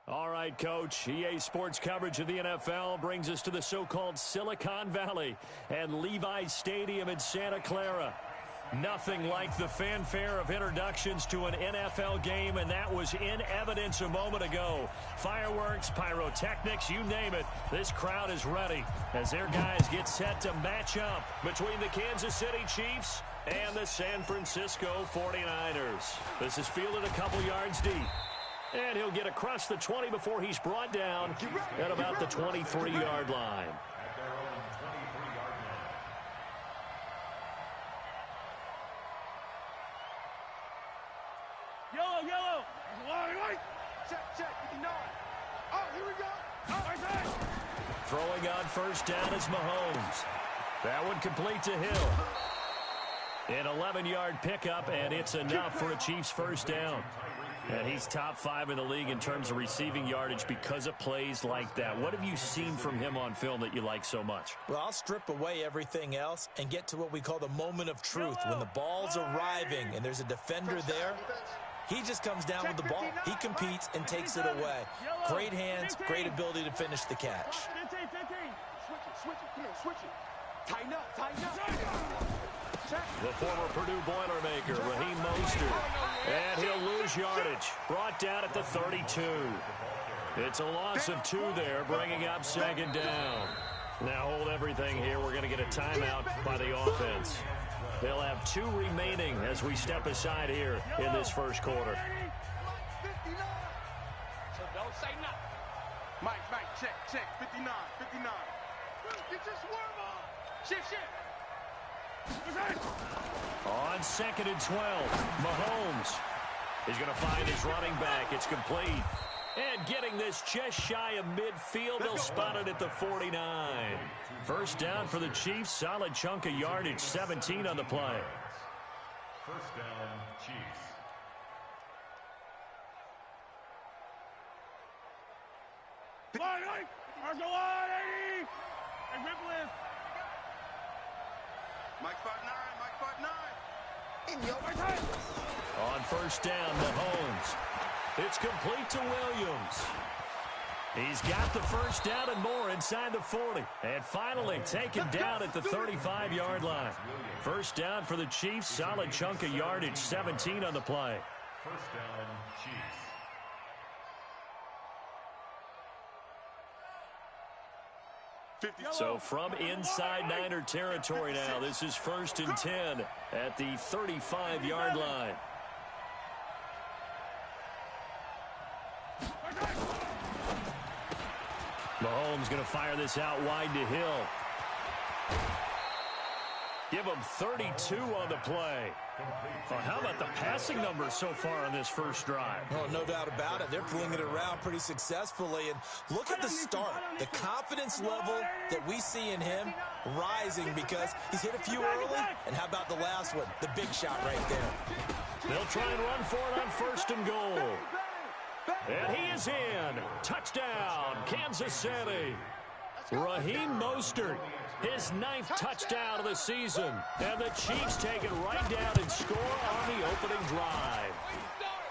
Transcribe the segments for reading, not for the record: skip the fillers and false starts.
All right, Coach. EA Sports coverage of the NFL brings us to the so-called Silicon Valley and Levi's Stadium in Santa Clara. Nothing like the fanfare of introductions to an NFL game, and that was in evidence a moment ago. Fireworks, pyrotechnics, you name it. This crowd is ready as their guys get set to match up between the Kansas City Chiefs and the San Francisco 49ers. This is fielded a couple yards deep. And he'll get across the 20 before he's brought down at about the 23-yard line. Yellow. White. Check. 59. Oh, here we go. Oh, throwing on first down is Mahomes. That one complete to Hill. An 11-yard pickup, and it's enough for a Chiefs first down. And he's top 5 in the league in terms of receiving yardage because of plays like that. What have you seen from him on film that you like so much? Well, I'll strip away everything else and get to what we call the moment of truth. When the ball's arriving and there's a defender there, he just comes down with the ball. He competes and takes it away. Great hands, great ability to finish the catch. Switch it. Tighten up. The former Purdue Boilermaker, Raheem Mostert. And he'll lose yardage. Brought down at the 32. It's a loss of 2 there, bringing up second down. Now hold everything here. We're going to get a timeout by the offense. They'll have 2 remaining as we step aside here in this first quarter. So don't say nothing. Mike, check. 59. Get your swerve on. Shift. On 2nd and 12, Mahomes is going to find his running back. It's complete. And getting this just shy of midfield, they'll spot it at the 49. First down for the Chiefs. Solid chunk of yardage, 17 on the play. First down, Chiefs. Line. Arsenal 80. And rip lift. Mike 5'9". In your right. On first down, Mahomes. It's complete to Williams. He's got the first down and more inside the 40. And finally taken down at the 35-yard line. First down for the Chiefs. Solid chunk of yardage, 17 on the play. First down, Chiefs. So from inside Niner territory now, this is 1st and 10 at the 35-yard line. Mahomes going to fire this out wide to Hill. Give him 32 on the play. Well, how about the passing numbers so far on this first drive? Oh, no doubt about it. They're flinging it around pretty successfully. And look at the start. The confidence level that we see in him rising because he's hit a few early. And how about the last one? The big shot right there. They'll try and run for it on 1st and goal. And he is in. Touchdown, Kansas City. Raheem Mostert, his 9th touchdown of the season. And the Chiefs take it right down and score on the opening drive.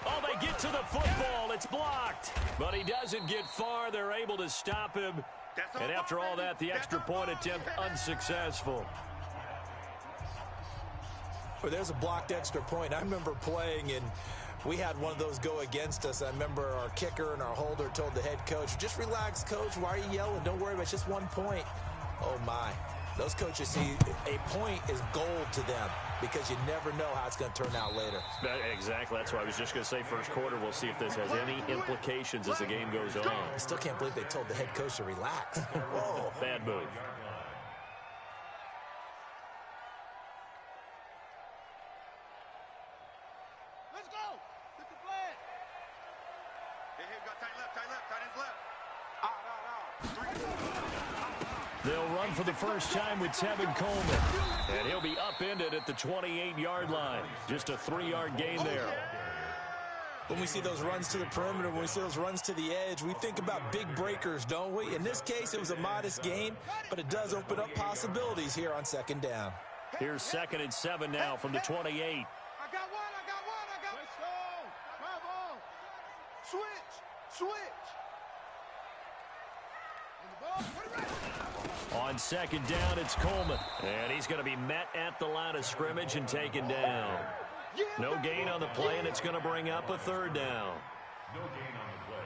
Oh, they get to the football. It's blocked. But he doesn't get far. They're able to stop him. And after all that, the extra point attempt unsuccessful. Well, there's a blocked extra point. I remember playing and we had one of those go against us. I remember our kicker and our holder told the head coach, just relax, coach. Why are you yelling? Don't worry about it. It's just 1 point. Oh, my. Those coaches see a point is gold to them because you never know how it's going to turn out later. Exactly. That's what I was just going to say. First quarter, we'll see if this has any implications as the game goes on. I still can't believe they told the head coach to relax. Whoa. Bad move. Let's go. Hit the flag. Hey, got tight left. Tight ends left. They'll run for the first time with Tevin Coleman. And he'll be upended at the 28-yard line. Just a 3-yard gain there. When we see those runs to the perimeter, when we see those runs to the edge, we think about big breakers, don't we? In this case, it was a modest gain, but it does open up possibilities here on 2nd down. Here's 2nd and 7 now from the 28. I got one. Let's go. Bravo. Switch. On second down, it's Coleman. And he's going to be met at the line of scrimmage and taken down. No gain on the play, and it's going to bring up a third down. No gain on the play.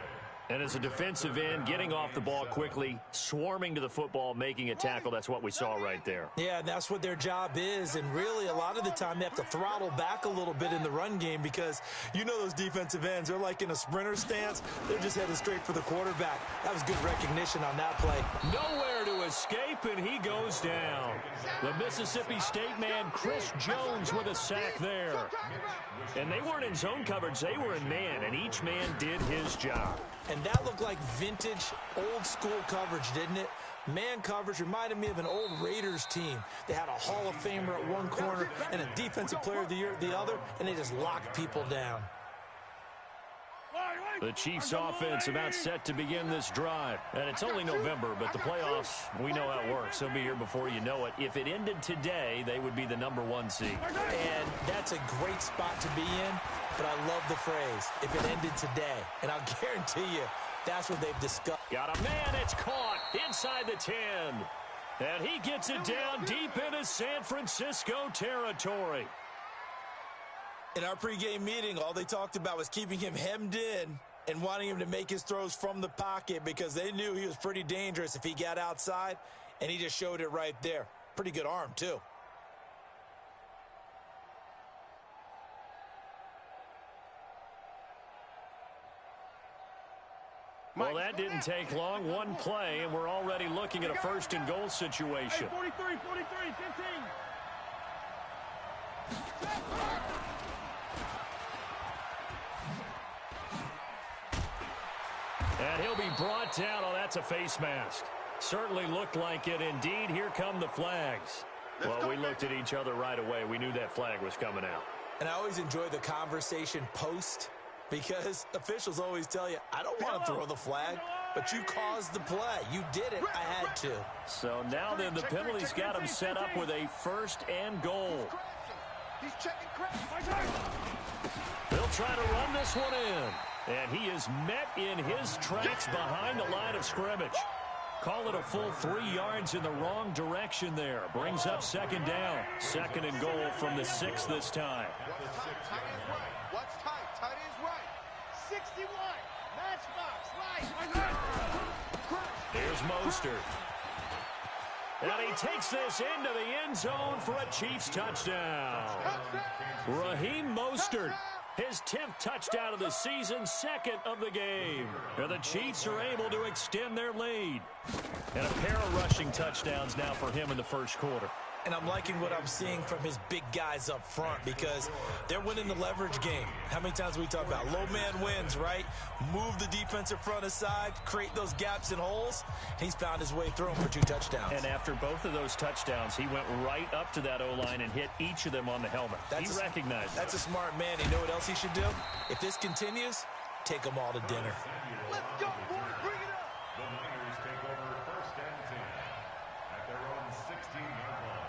And as a defensive end, getting off the ball quickly, swarming to the football, making a tackle, that's what we saw right there. Yeah, that's what their job is, and really a lot of the time they have to throttle back a little bit in the run game because you know those defensive ends, they're like in a sprinter stance. They're just headed straight for the quarterback. That was good recognition on that play. Nowhere to escape, and he goes down. The Mississippi State man, Chris Jones, with a sack there. And they weren't in zone coverage, they were in man, and each man did his job. And that looked like vintage, old-school coverage, didn't it? Man coverage reminded me of an old Raiders team. They had a Hall of Famer at one corner and a Defensive Player of the Year at the other, and they just locked people down. The Chiefs offense about set to begin this drive. And it's only November, but the playoffs, we know how it works. They'll be here before you know it. If it ended today, they would be the #1 seed. And that's a great spot to be in, but I love the phrase, if it ended today. And I'll guarantee you, that's what they've discussed. Got a man, it's caught inside the 10. And he gets it down deep into San Francisco territory. In our pregame meeting, all they talked about was keeping him hemmed in and wanting him to make his throws from the pocket because they knew he was pretty dangerous if he got outside, and he just showed it right there. Pretty good arm, too. Well, that didn't take long. One play, and we're already looking at a first-and-goal situation. 43, 15. And he'll be brought down. Oh, that's a face mask. Certainly looked like it. Indeed, here come the flags. Well, we looked at each other right away. We knew that flag was coming out. And I always enjoy the conversation post because officials always tell you, I don't want to throw the flag, but you caused the play. You did it. I had to. So now then the penalty's got him set up with a first and goal. He's checking crack. They'll try to run this one in. And he is met in his tracks behind the line of scrimmage. Call it a full 3 yards in the wrong direction there. Brings up second down. Second and goal from the 6 this time. What's tight? Tight is right. 61. Matchbox. Right. Here's Mostert. And he takes this into the end zone for a Chiefs touchdown. Raheem Mostert. His 10th touchdown of the season, second of the game. And the Chiefs are able to extend their lead. And a pair of rushing touchdowns now for him in the first quarter. And I'm liking what I'm seeing from his big guys up front because they're winning the leverage game. How many times we talk about low man wins, right? Move the defensive front aside, create those gaps and holes. He's found his way through them for 2 touchdowns. And after both of those touchdowns, he went right up to that O-line and hit each of them on the helmet. He recognized That's a smart man. You know what else he should do? If this continues, take them all to dinner. Let's go, boys. Bring it up. The Niners take over first and 10 at their own 16-yard line.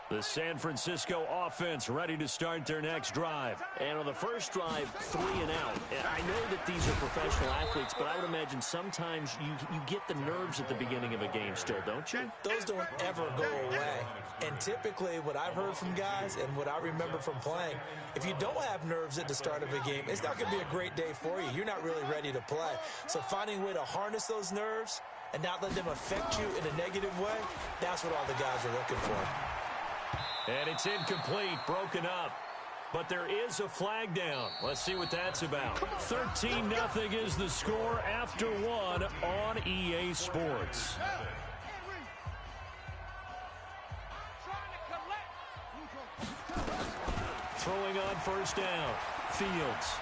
The San Francisco offense ready to start their next drive. And on the first drive, 3 and out. And I know that these are professional athletes, but I would imagine sometimes you get the nerves at the beginning of a game still, don't you? Those don't ever go away. And typically what I've heard from guys and what I remember from playing, if you don't have nerves at the start of a game, it's not going to be a great day for you. You're not really ready to play. So finding a way to harness those nerves and not let them affect you in a negative way, that's what all the guys are looking for. And it's incomplete, broken up. But there is a flag down. Let's see what that's about. 13-0 is the score after 1 on EA Sports. Throwing on first down. Fields.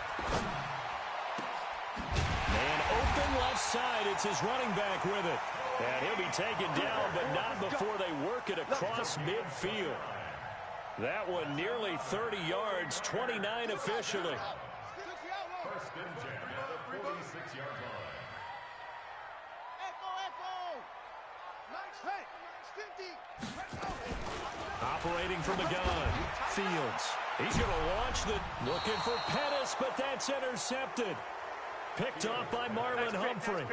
And open left side. It's his running back with it. And he'll be taken down, but not before they work it across midfield. That one nearly 30 yards, 29 officially. First and 10 at the 46-yard line. Operating from the gun. Fields. He's going to launch the looking for Pettis, but that's intercepted. Picked off by Marlon Humphrey.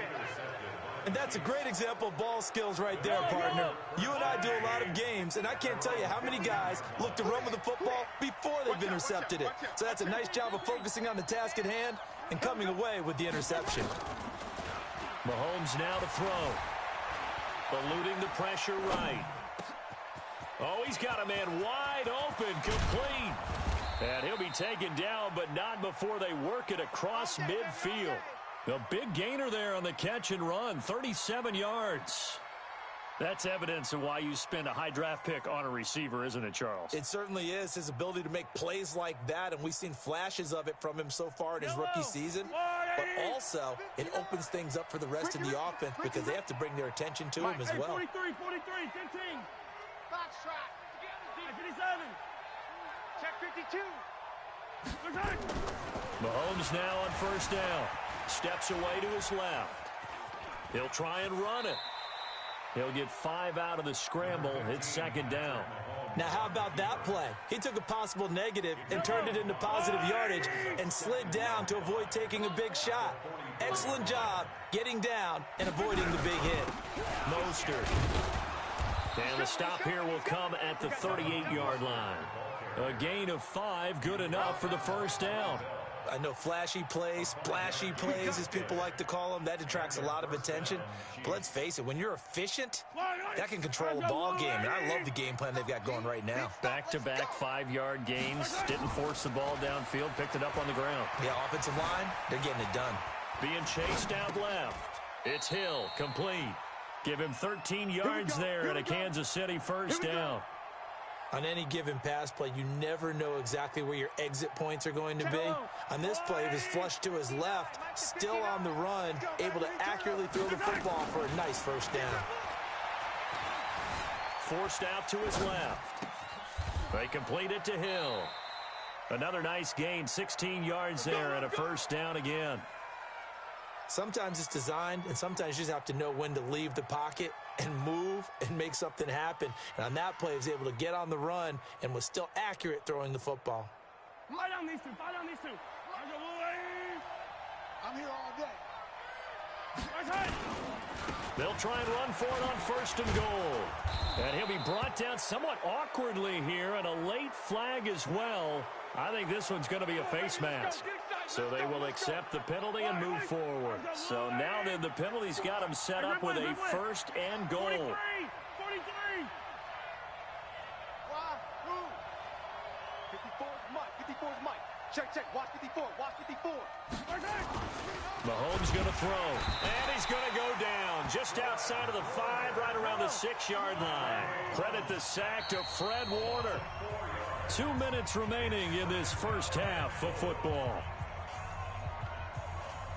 And that's a great example of ball skills right there, partner. You and I do a lot of games, and I can't tell you how many guys look to run with the football before they've intercepted it. So that's a nice job of focusing on the task at hand and coming away with the interception. Mahomes now to throw. Eluding the pressure right. Oh, he's got a man wide open, complete. And he'll be taken down, but not before they work it across midfield. A big gainer there on the catch and run, 37 yards. That's evidence of why you spend a high draft pick on a receiver, isn't it, Charles? It certainly is, his ability to make plays like that, and we've seen flashes of it from him so far in his rookie season. But also, it opens things up for the rest of the offense because they have to bring their attention to him as well. 43, 15. Box track. 57. Check 52. Mahomes now on first down. Steps away to his left. He'll try and run it. He'll get 5 out of the scramble. It's second down. Now, how about that play? He took a possible negative and turned it into positive yardage and slid down to avoid taking a big shot. Excellent job getting down and avoiding the big hit. Mostert. And the stop here will come at the 38-yard line. A gain of 5, good enough for the first down. I know flashy plays, splashy plays, as people like to call them, that attracts a lot of attention. But let's face it, when you're efficient, that can control a ball game. And I love the game plan they've got going right now. Back-to-back 5-yard gains. Didn't force the ball downfield. Picked it up on the ground. Yeah, offensive line, they're getting it done. Being chased out left. It's Hill, complete. Give him 13 yards there at a Kansas City first down. On any given pass play, you never know exactly where your exit points are going to be. On this play, it was flushed to his left, still on the run, able to accurately throw the football for a nice first down. Forced out to his left. They complete it to Hill. Another nice gain, 16 yards there and a first down again. Sometimes it's designed, and sometimes you just have to know when to leave the pocket and move and make something happen. And on that play, he was able to get on the run and was still accurate throwing the football. Fly down these two. I'm here all day. They'll try and run for it on first and goal. And he'll be brought down somewhat awkwardly here, and a late flag as well. I think this one's going to be a face mask. So they will accept the penalty and move forward. So now then the penalty's got him set up with a first and goal. 43. Mike. Check. Watch 54. Mahomes going to throw. And he's going to go down just outside of the 5, right around the 6-yard line. Credit the sack to Fred Warner. 2 minutes remaining in this first half of football.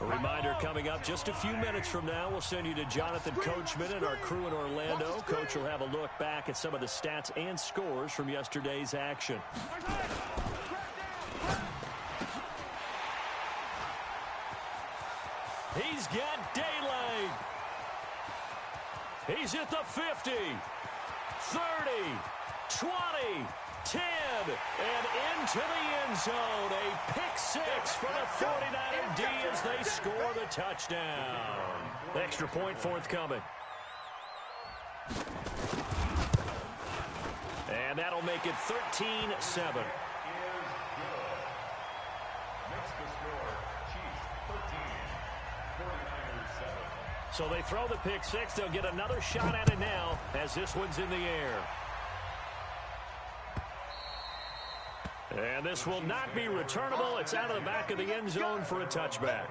A reminder coming up just a few minutes from now, we'll send you to Jonathan Coachman and our crew in Orlando. Coach will have a look back at some of the stats and scores from yesterday's action. He's got daylight. He's at the 50, 30, 20, 10, and into the end zone. A pick 6 for the 49er D as they score the touchdown. Extra point forthcoming. And that'll make it 13-7. So they throw the pick 6. They'll get another shot at it now as this one's in the air. And this will not be returnable. It's out of the back of the end zone for a touchback.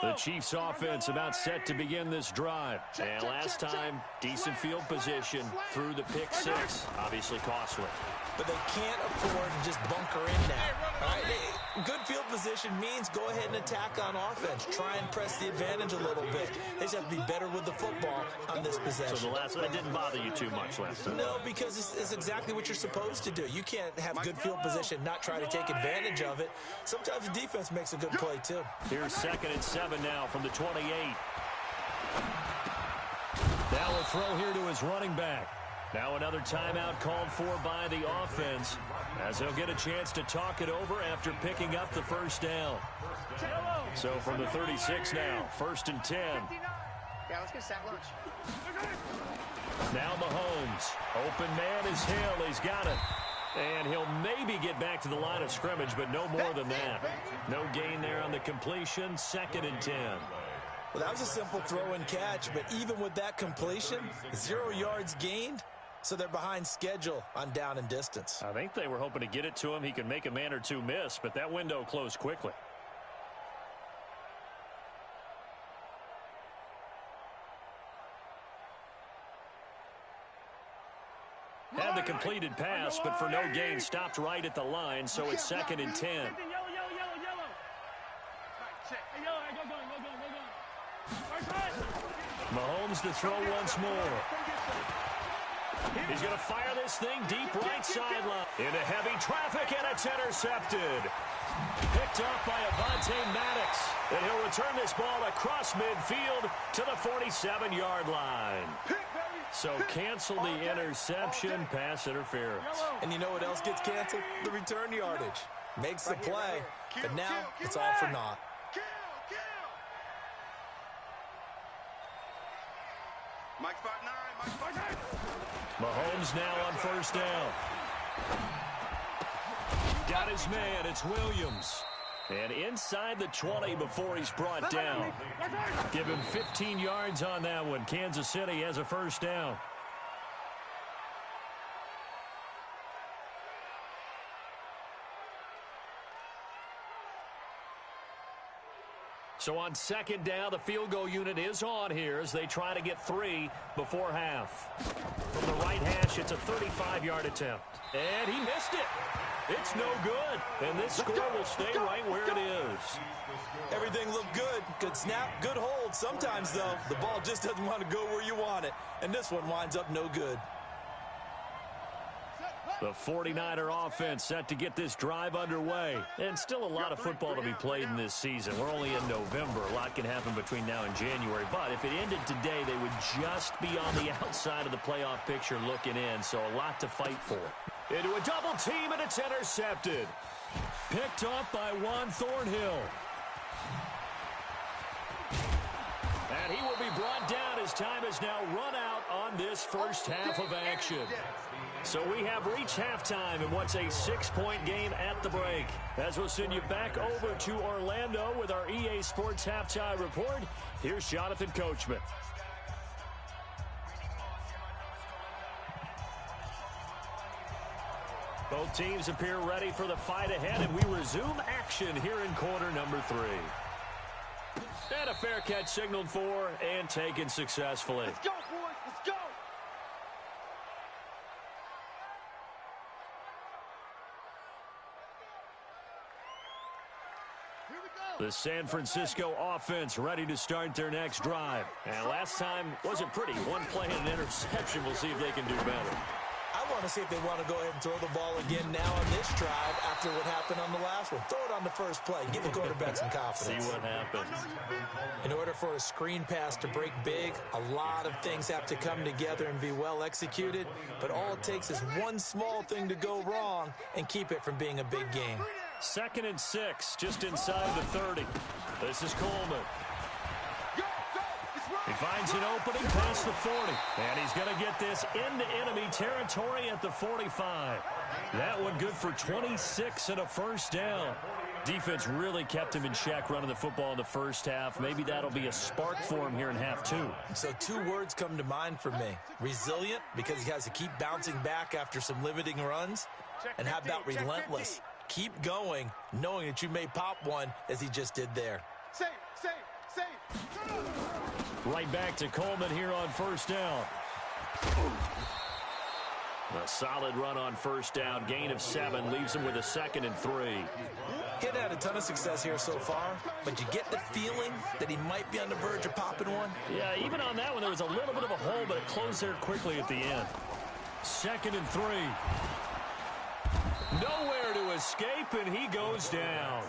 The Chiefs offense about set to begin this drive. And last time, decent field position through the pick 6. Obviously costly. But they can't afford to just bunker in now. All right? Good field position means go ahead and attack on offense. Try and press the advantage a little bit. They just have to be better with the football on this possession. So the last one didn't bother you too much last time? No, because it's exactly what you're supposed to do. You can't have good field position, not try to take advantage of it. Sometimes the defense makes a good play, too. Here's 2nd and 7 now from the 28. Now a throw here to his running back. Now another timeout called for by the offense, as they'll get a chance to talk it over after picking up the first down. So from the 36 now, 1st and 10. Yeah, let's get sack lunch. Now Mahomes. Open man is Hill. He's got it. And he'll maybe get back to the line of scrimmage, but no more than that. No gain there on the completion. 2nd and 10. Well, that was a simple throw and catch, but even with that completion, 0 yards gained, so they're behind schedule on down and distance. I think they were hoping to get it to him. He could make a man or two miss, but that window closed quickly. Had the completed pass, but for no gain, stopped right at the line, so it's 2nd and 10. Mahomes to throw once more. He's going to fire this thing deep right sideline. Into heavy traffic, and it's intercepted. Picked up by Avonte Maddox. And he'll return this ball across midfield to the 47-yard line. So cancel the interception, pass interference. And you know what else gets canceled? The return yardage. Makes the play, but now it's all for naught. Mike 5'9", Mike 5'9". Mahomes now on 1st down. Got his man, it's Williams. And inside the 20 before he's brought down. Give him 15 yards on that one. Kansas City has a 1st down. So on 2nd down, the field goal unit is on here as they try to get 3 before half. From the right hash, it's a 35-yard attempt. And he missed it. It's no good. And this score will stay right where it is. Everything looked good. Good snap, good hold. Sometimes, though, the ball just doesn't want to go where you want it. And this one winds up no good. The 49er offense set to get this drive underway. And still a lot of football to be played in this season. We're only in November. A lot can happen between now and January. But if it ended today, they would just be on the outside of the playoff picture looking in. So a lot to fight for. Into a double team, and it's intercepted. Picked off by Juan Thornhill. And he will be brought down as time has now run out on this first half of action. So we have reached halftime in what's a 6-point game at the break. As we'll send you back over to Orlando with our EA Sports Halftime Report, here's Jonathan Coachman. Both teams appear ready for the fight ahead, and we resume action here in quarter number 3. And a fair catch signaled for and taken successfully. Let's go, boys. Let's go. The San Francisco offense ready to start their next drive. And last time wasn't pretty. One play and an interception. We'll see if they can do better. I want to see if they want to go ahead and throw the ball again now on this drive after what happened on the last one. Throw it on the first play. Give the quarterback some confidence. See what happens. In order for a screen pass to break big, a lot of things have to come together and be well executed. But all it takes is one small thing to go wrong and keep it from being a big game. 2nd and 6, just inside the 30. This is Coleman. He finds an opening past the 40. And he's going to get this into enemy territory at the 45. That one good for 26 and a 1st down. Defense really kept him in check running the football in the first half. Maybe that'll be a spark for him here in half 2. So 2 words come to mind for me. Resilient, because he has to keep bouncing back after some limiting runs. And how about relentless? Keep going, knowing that you may pop one as he just did there. Safe. Right back to Coleman here on 1st down. A solid run on 1st down. Gain of 7 leaves him with a 2nd and 3. He hadn't had a ton of success here so far, but you get the feeling that he might be on the verge of popping one. Yeah, even on that one, there was a little bit of a hole, but it closed there quickly at the end. 2nd and 3. Nowhere to escape, and he goes down.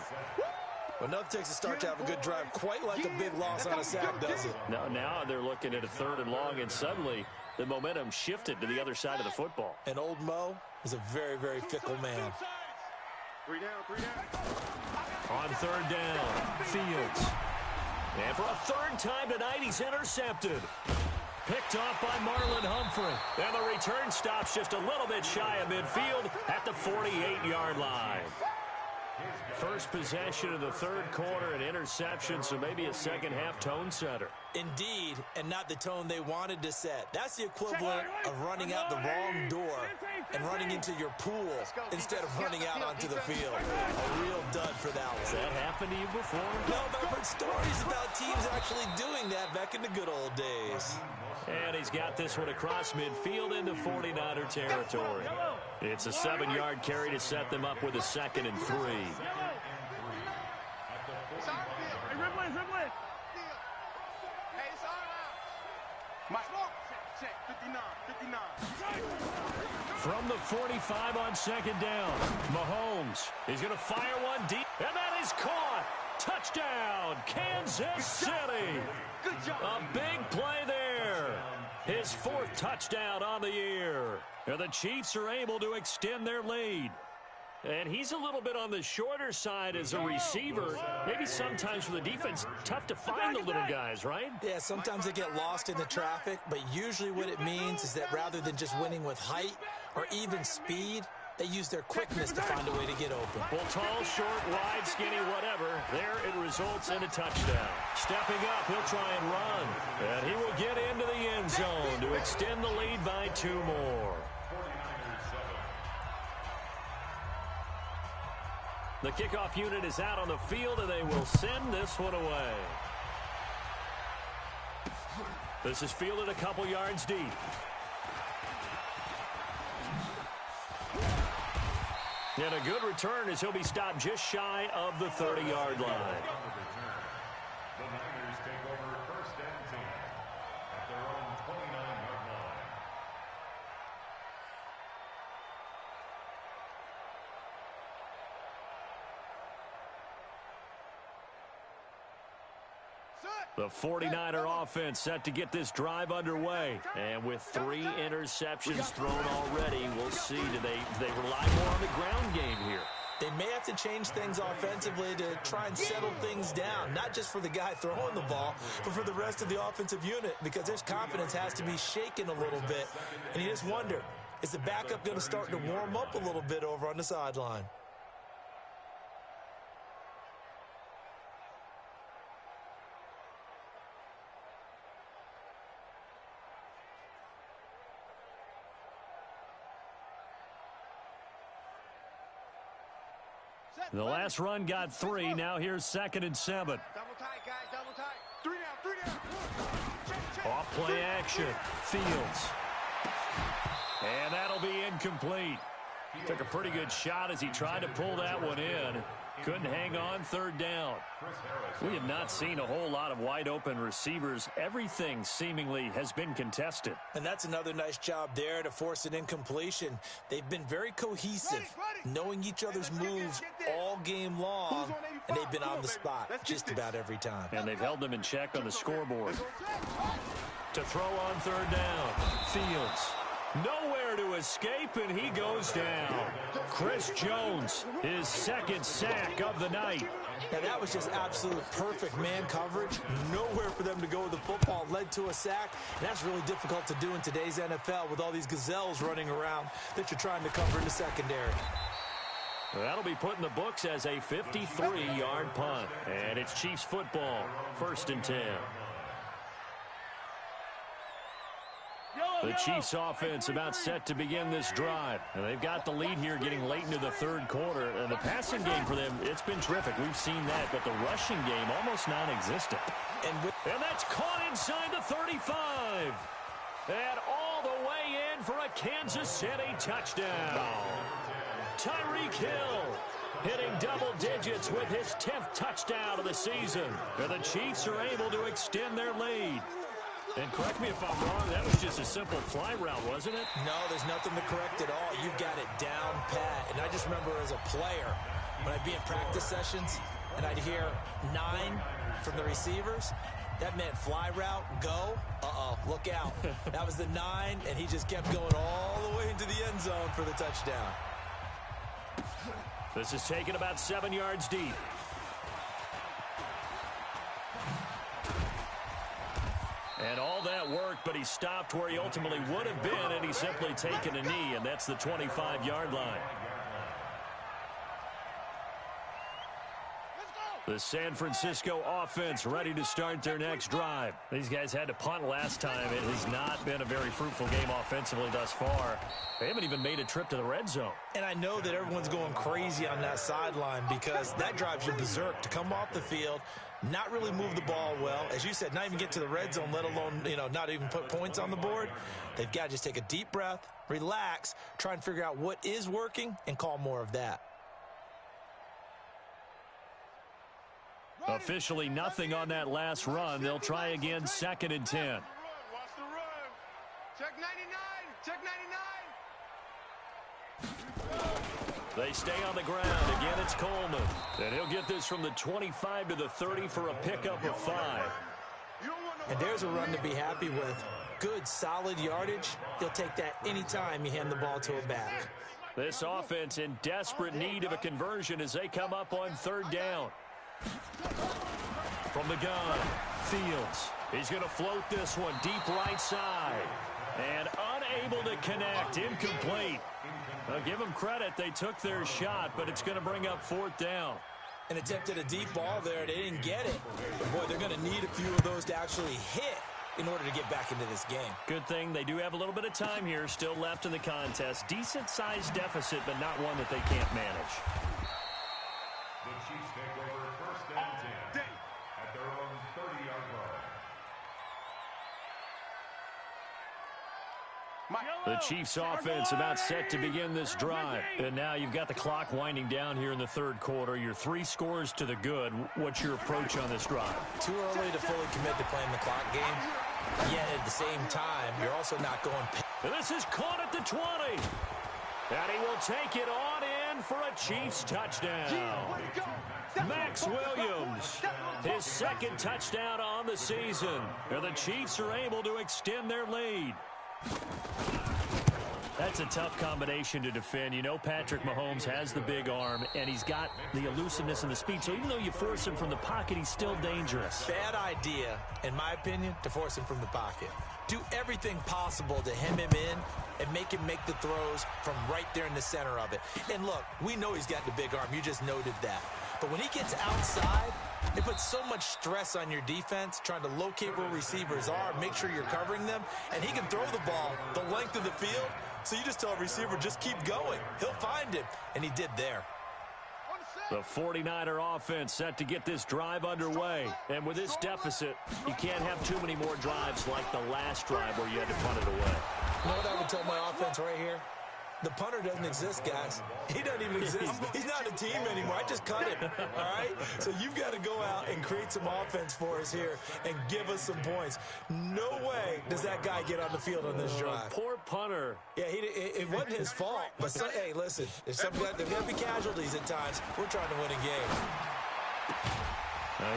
Well, enough takes to start to have a good drive, quite like a big loss on a sack, does it? Now they're looking at a 3rd and long, and suddenly the momentum shifted to the other side of the football. And old Mo is a very, very fickle man. 3 down, 3 down. On 3rd down, Fields. And for a 3rd time tonight, he's intercepted. Picked off by Marlon Humphrey. And the return stops just a little bit shy of midfield at the 48-yard line. First possession of the 3rd quarter, an interception, so maybe a second-half tone setter. Indeed, and not the tone they wanted to set. That's the equivalent of running out the wrong door and running into your pool instead of running out onto the field. A real dud for that one. Has that happened to you before? No, but I've heard stories about teams actually doing that back in the good old days. And he's got this one across midfield into 49er territory. It's a 7-yard carry to set them up with a 2nd and 3. Mike, check, 59, 59. From the 45 on 2nd down, Mahomes is going to fire one deep, and that is caught. Touchdown, Kansas City. Good job. A big play there. His 4th touchdown on the year. And the Chiefs are able to extend their lead. And he's a little bit on the shorter side as a receiver. Maybe sometimes for the defense, tough to find the little guys, right? Yeah, sometimes they get lost in the traffic, but usually what it means is that rather than just winning with height or even speed, they use their quickness to find a way to get open. Well, tall, short, wide, skinny, whatever. There it results in a touchdown. Stepping up, he'll try and run. And he will get into the end zone to extend the lead by 2 more. The kickoff unit is out on the field, and they will send this one away. This is fielded a couple yards deep. And a good return as he'll be stopped just shy of the 30-yard line. The Niners take over 1st and 10 at their own 29-yard line. The 49er offense set to get this drive underway. And with 3 interceptions thrown already, we'll see. Do they rely more on the ground game here? They may have to change things offensively to try and settle things down, not just for the guy throwing the ball, but for the rest of the offensive unit, because his confidence has to be shaken a little bit. And you just wonder, is the backup going to start to warm up a little bit over on the sideline? The last run got 3. Now here's 2nd and 7. Double tight, guys, double tight. 3 down, 3 down. Off play action. Fields. And that'll be incomplete. Took a pretty good shot as he tried to pull that one in. Couldn't hang on 3rd down. We have not seen a whole lot of wide open receivers. Everything seemingly has been contested. And that's another nice job there to force an incompletion. They've been very cohesive, knowing each other's moves all game long, and they've been on the spot just about every time. And they've held them in check on the scoreboard. To throw on 3rd down, Fields. Nowhere to escape, and he goes down. Chris Jones, his 2nd sack of the night. Now, that was just absolute perfect man coverage. Nowhere for them to go with the football. Led to a sack, and that's really difficult to do in today's NFL with all these gazelles running around that you're trying to cover in the secondary. That'll be put in the books as a 53-yard punt. And it's Chiefs football, 1st and 10. The Chiefs offense about set to begin this drive. And they've got the lead here getting late into the 3rd quarter. And the passing game for them, it's been terrific. We've seen that. But the rushing game, almost non-existent. And that's caught inside the 35. And all the way in for a Kansas City touchdown. Tyreek Hill hitting double digits with his 10th touchdown of the season. And the Chiefs are able to extend their lead. And correct me if I'm wrong, that was just a simple fly route, wasn't it? No, there's nothing to correct at all. You've got it down pat. And I just remember as a player, when I'd be in practice sessions, and I'd hear 9 from the receivers. That meant fly route, go. Uh-oh, look out. That was the 9, and he just kept going all the way into the end zone for the touchdown. This is taken about 7 yards deep. And all that worked, but he stopped where he ultimately would have been, and he's simply taken a knee, and that's the 25-yard line. The San Francisco offense ready to start their next drive. These guys had to punt last time. It has not been a very fruitful game offensively thus far. They haven't even made a trip to the red zone. And I know that everyone's going crazy on that sideline because that drives you berserk to come off the field, not really move the ball well. As you said, not even get to the red zone, let alone, not even put points on the board. They've got to just take a deep breath, relax, try and figure out what is working, and call more of that. Officially nothing on that last run. They'll try again, 2nd and 10. Watch the run. Check 99. Check 99. They stay on the ground. Again, it's Coleman. And he'll get this from the 25 to the 30 for a pickup of 5. And there's a run to be happy with. Good, solid yardage. He'll take that anytime you hand the ball to a back. This offense in desperate need of a conversion as they come up on 3rd down. From the gun, Fields. He's going to float this one deep right side. And unable to connect, incomplete. I'll give them credit. They took their shot, but it's going to bring up 4th down. And attempted a deep ball there. They didn't get it. But, boy, they're going to need a few of those to actually hit in order to get back into this game. Good thing they do have a little bit of time here still left in the contest. Decent-sized deficit, but not one that they can't manage. The Chiefs take over 1st and 10 at their own 30-yard line. The Chiefs offense about set to begin this drive. And now you've got the clock winding down here in the 3rd quarter. You're 3 scores to the good. What's your approach on this drive? Too early to fully commit to playing the clock game. Yet at the same time, you're also not going. And this is caught at the 20. And he will take it on in for a Chiefs touchdown. Max Williams, his 2nd touchdown on the season. And the Chiefs are able to extend their lead. That's a tough combination to defend. You know Patrick Mahomes has the big arm, and he's got the elusiveness and the speed. So even though you force him from the pocket, he's still dangerous. Bad idea, in my opinion, to force him from the pocket. Do everything possible to hem him in and make him make the throws from right there in the center of it. And look, we know he's got the big arm. You just noted that. But when he gets outside, it puts so much stress on your defense trying to locate where receivers are, make sure you're covering them, and he can throw the ball the length of the field. So you just tell a receiver, just keep going. He'll find him, and he did there. The 49er offense set to get this drive underway. And with this deficit, you can't have too many more drives like the last drive where you had to punt it away. You know what I would tell my offense right here? The punter doesn't exist, guys. He doesn't even exist. He's not a team anymore. I just cut him, all right? So you've got to go out and create some offense for us here and give us some points. No way does that guy get on the field on this drive. Poor punter. Yeah, it wasn't his fault. But, hey, listen, there's got to be casualties at times. We're trying to win a game.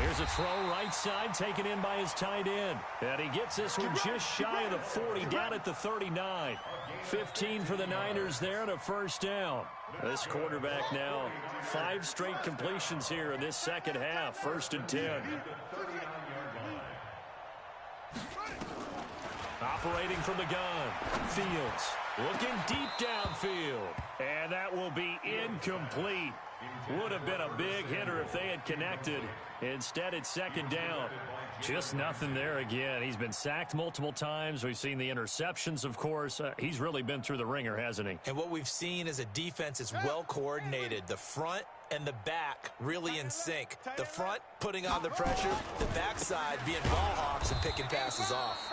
Here's a throw right side taken in by his tight end. And he gets this one just shy of the 40, down at the 39. 15 for the Niners there and a 1st down. This quarterback now 5 straight completions here in this 2nd half. 1st and 10. Operating from the gun. Fields looking deep downfield. And that will be incomplete. Would have been a big hitter if they had connected. Instead, it's 2nd down. Just nothing there again. He's been sacked multiple times. We've seen the interceptions, of course. He's really been through the ringer, hasn't he? And what we've seen is a defense that's well coordinated. The front and the back really in sync. The front putting on the pressure, the backside being ball hawks and picking passes off.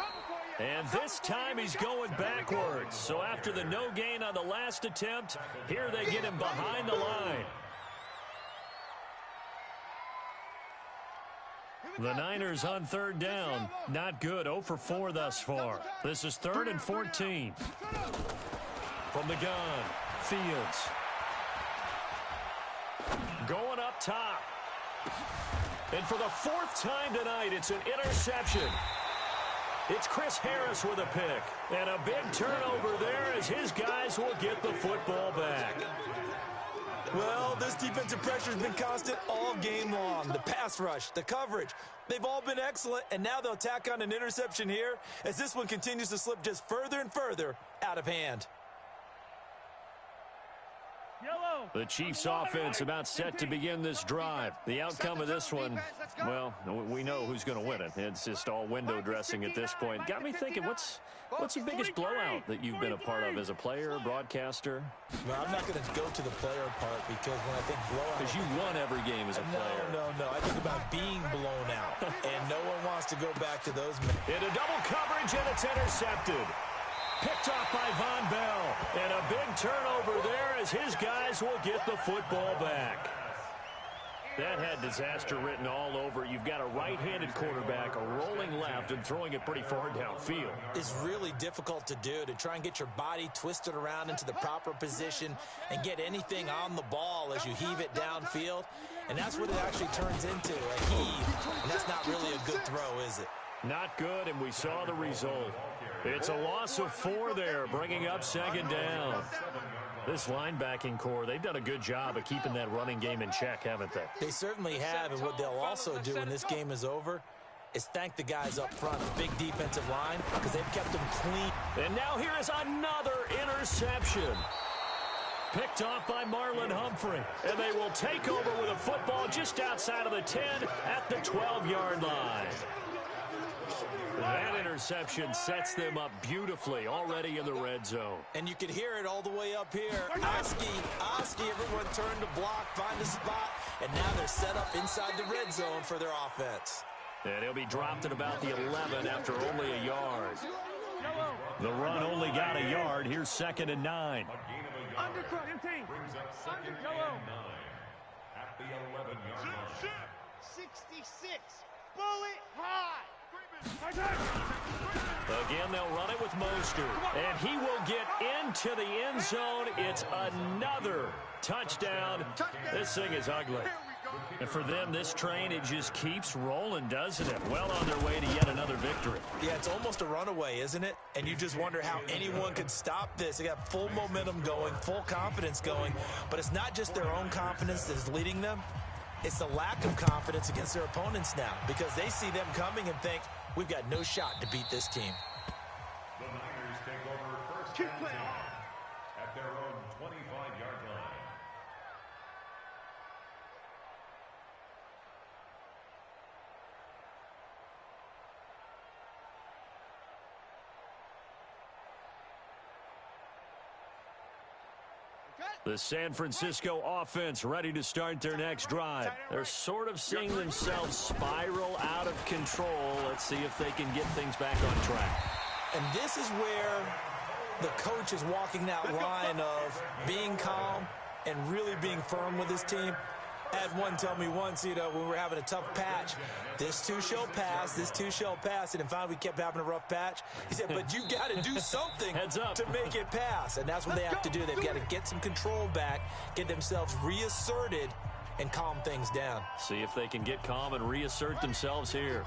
And this time he's going backwards. So after the no gain on the last attempt, here they get him behind the line. The Niners on 3rd down. Not good. 0 for 4 thus far. This is 3rd and 14. From the gun, Fields. Going up top. And for the fourth time tonight, it's an interception. It's Chris Harris with a pick. And a big turnover there as his guys will get the football back. Well, this defensive pressure has been constant all game long. The pass rush, the coverage, they've all been excellent, and now they'll tack on an interception here as this one continues to slip just further and further out of hand. The Chiefs offense about set to begin this drive. The outcome of this one, well, we know who's going to win it. It's just all window dressing at this point. Got me thinking, what's the biggest blowout that you've been a part of as a player, broadcaster? Well, I'm not going to go to the player part because when I think blowout... Because you won every game as a player. No. I think about being blown out, and no one wants to go back to those minutes. In a double coverage, and it's intercepted. Picked off by Von Bell. And a big turnover there as his guys will get the football back. That had disaster written all over. You've got a right-handed quarterback, a rolling left, and throwing it pretty far downfield. It's really difficult to do, to try and get your body twisted around into the proper position and get anything on the ball as you heave it downfield. And that's what it actually turns into, a heave. And that's not really a good throw, is it? Not good, and we saw the result. It's a loss of 4 there, bringing up second down. This linebacking core, they've done a good job of keeping that running game in check, haven't they? They certainly have, and what they'll also do when this game is over is thank the guys up front, the big defensive line, because they've kept them clean. And now here is another interception. Picked off by Marlon Humphrey. And they will take over with a football just outside of the 10 at the 12-yard line. That interception sets them up beautifully already in the red zone. And you can hear it all the way up here. Oski, everyone turned to block, find a spot, and now they're set up inside the red zone for their offense. And he'll be dropped at about the 11 after only a yard. The run only got a yard. Here's 2nd and 9. Brings up 2nd and 9 at the 11-yard line. 66. Bullet high. Again, they'll run it with Mostert, and he will get into the end zone. It's another touchdown. This thing is ugly. And for them, this train, it just keeps rolling, doesn't it? Well on their way to yet another victory. Yeah, it's almost a runaway, isn't it? And you just wonder how anyone could stop this. They got full momentum going, full confidence going, but it's not just their own confidence that is leading them. It's the lack of confidence against their opponents now because they see them coming and think, we've got no shot to beat this team. The Niners take over first and 10 at their own 25-yard line. The San Francisco offense ready to start their next drive. They're sort of seeing themselves spiral out of control. Let's see if they can get things back on track. And this is where the coach is walking that line of being calm and really being firm with his team. I had one tell me once, when we were having a tough patch, this too shall pass, this too shall pass. And finally we kept having a rough patch. He said, but you got to do something to make it pass. And that's what they have to do. They've got to get some control back, get themselves reasserted, and calm things down. See if they can get calm and reassert themselves here.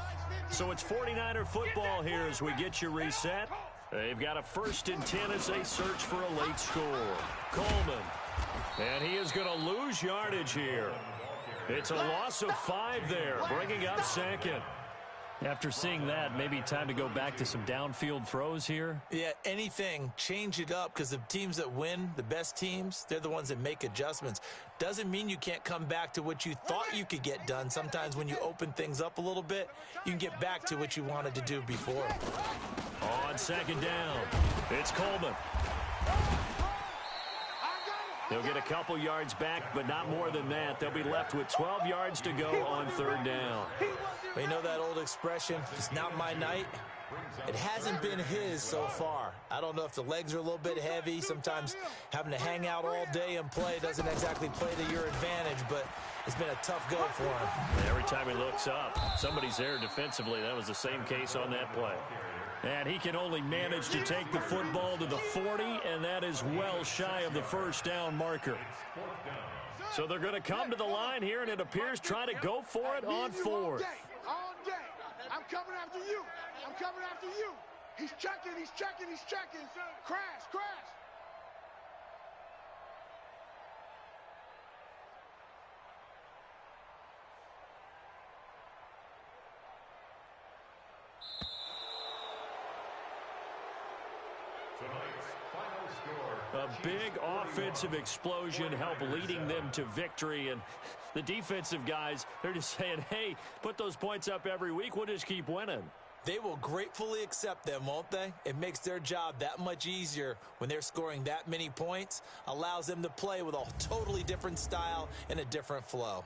So it's 49er football here as we get you reset. They've got a 1st and 10 as they search for a late score. Coleman. And he is going to lose yardage here. It's a loss of 5 there, bringing up 2nd. After seeing that, maybe time to go back to some downfield throws here. Yeah, anything, change it up, because the teams that win, the best teams, they're the ones that make adjustments. Doesn't mean you can't come back to what you thought you could get done. Sometimes when you open things up a little bit, you can get back to what you wanted to do before. On 2nd down, it's Coleman. They'll get a couple yards back, but not more than that. They'll be left with 12 yards to go on 3rd down. Well, you know that old expression, it's not my night. It hasn't been his so far. I don't know if the legs are a little bit heavy. Sometimes having to hang out all day and play doesn't exactly play to your advantage, but it's been a tough go for him. Every time he looks up, somebody's there defensively. That was the same case on that play. And he can only manage to take the football to the 40, and that is well shy of the first down marker. So they're going to come to the line here, and it appears try to go for it on fourth. All day. I'm coming after you. I'm coming after you. He's checking. Crash. A big offensive explosion helped leading them to victory. And the defensive guys, they're just saying, hey, put those points up every week. We'll just keep winning. They will gratefully accept them, won't they? It makes their job that much easier when they're scoring that many points. Allows them to play with a totally different style and a different flow.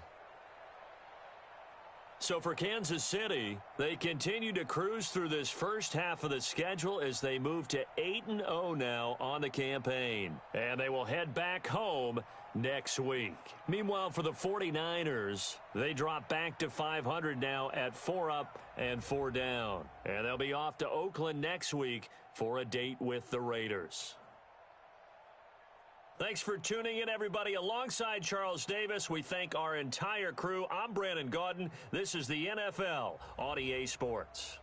So for Kansas City, they continue to cruise through this first half of the schedule as they move to 8-0 now on the campaign. And they will head back home next week. Meanwhile, for the 49ers, they drop back to 500 now at 4 up and 4 down. And they'll be off to Oakland next week for a date with the Raiders. Thanks for tuning in, everybody. Alongside Charles Davis, we thank our entire crew. I'm Brandon Gaudin. This is the NFL on EA Sports.